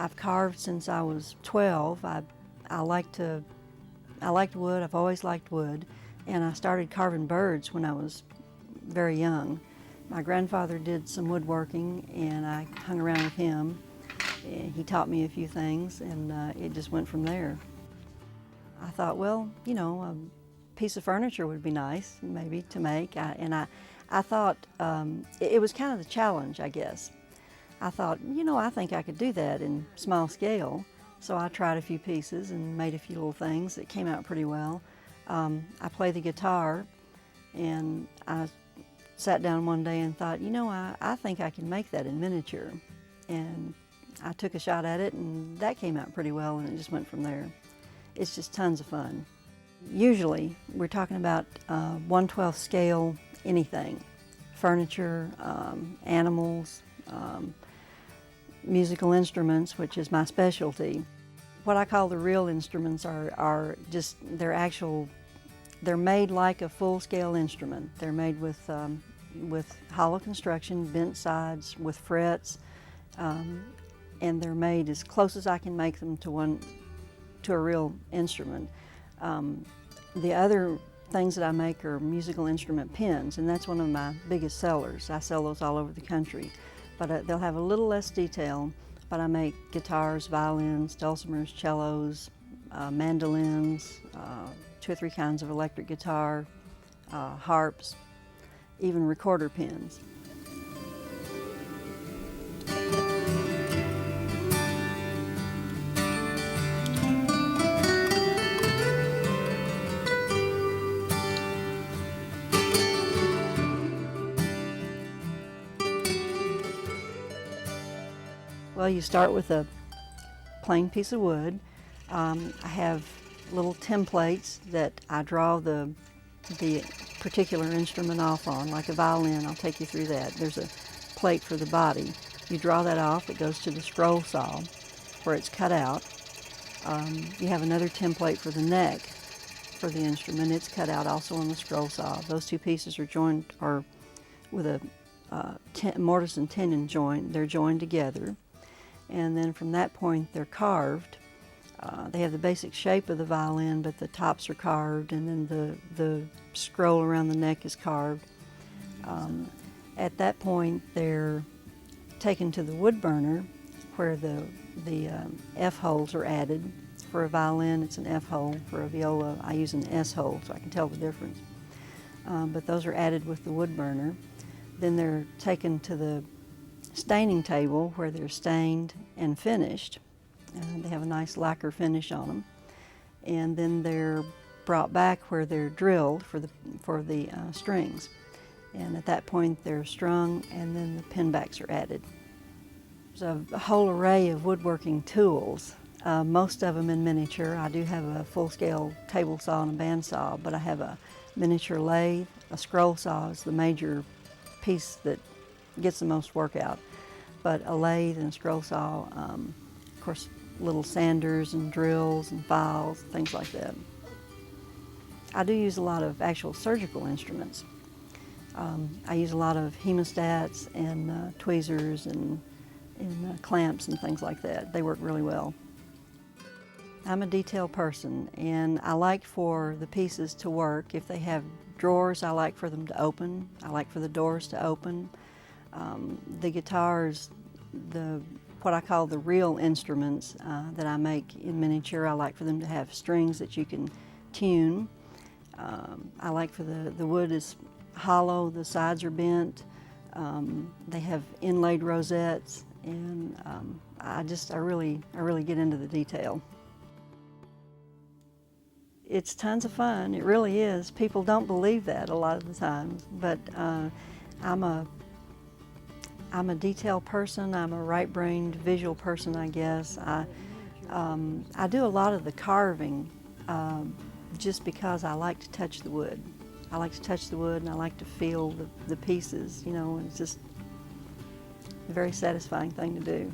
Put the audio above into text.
I've carved since I was 12. I liked wood. I've always liked wood, and I started carving birds when I was very young. My grandfather did some woodworking, and I hung around with him. He taught me a few things, and it just went from there. I thought, well, you know, a piece of furniture would be nice, maybe, to make. I thought it was kind of the challenge, I guess. I thought, you know, I think I could do that in small scale. So I tried a few pieces and made a few little things that came out pretty well. I play the guitar, and I sat down one day and thought, you know, I think I can make that in miniature. And I took a shot at it, and that came out pretty well, and it just went from there. It's just tons of fun. Usually, we're talking about 1/12 scale anything. Furniture, animals, musical instruments, which is my specialty. What I call the real instruments are just, they're made like a full-scale instrument. They're made with hollow construction, bent sides, with frets, and they're made as close as I can make them to a real instrument. The other things that I make are musical instrument pins, and that's one of my biggest sellers. I sell those all over the country, but they'll have a little less detail, but I make guitars, violins, dulcimers, cellos, mandolins, 2 or 3 kinds of electric guitar, harps, even recorder pins. Well, you start with a plain piece of wood. I have little templates that I draw the particular instrument off on, like a violin. I'll take you through that. There's a plate for the body. You draw that off, it goes to the scroll saw where it's cut out. You have another template for the neck for the instrument. It's cut out also on the scroll saw. Those two pieces are joined, or with a mortise and tenon joint, they're joined together. And then from that point they're carved. They have the basic shape of the violin, but the tops are carved, and then the scroll around the neck is carved. At that point they're taken to the wood burner, where the F holes are added. For a violin it's an F hole, for a viola I use an S hole, so I can tell the difference. But those are added with the wood burner. Then they're taken to the staining table, where they're stained and finished. They have a nice lacquer finish on them. And then they're brought back where they're drilled for the strings. And at that point they're strung, and then the pin backs are added. There's a whole array of woodworking tools, most of them in miniature. I do have a full-scale table saw and a bandsaw, but I have a miniature lathe. A scroll saw is the major piece that gets the most work out. But a lathe and a scroll saw, of course, little sanders and drills and files, things like that. I do use a lot of actual surgical instruments. I use a lot of hemostats and tweezers and clamps and things like that. They work really well. I'm a detail person, and I like for the pieces to work. If they have drawers, I like for them to open. I like for the doors to open. The guitars, what I call the real instruments that I make in miniature, I like for them to have strings that you can tune. I like for the wood is hollow, the sides are bent, they have inlaid rosettes, and I really get into the detail. It's tons of fun, it really is. People don't believe that a lot of the times, but I'm a detail person. I'm a right-brained visual person, I guess. I do a lot of the carving just because I like to touch the wood. I like to touch the wood, and I like to feel the pieces, you know, and it's just a very satisfying thing to do.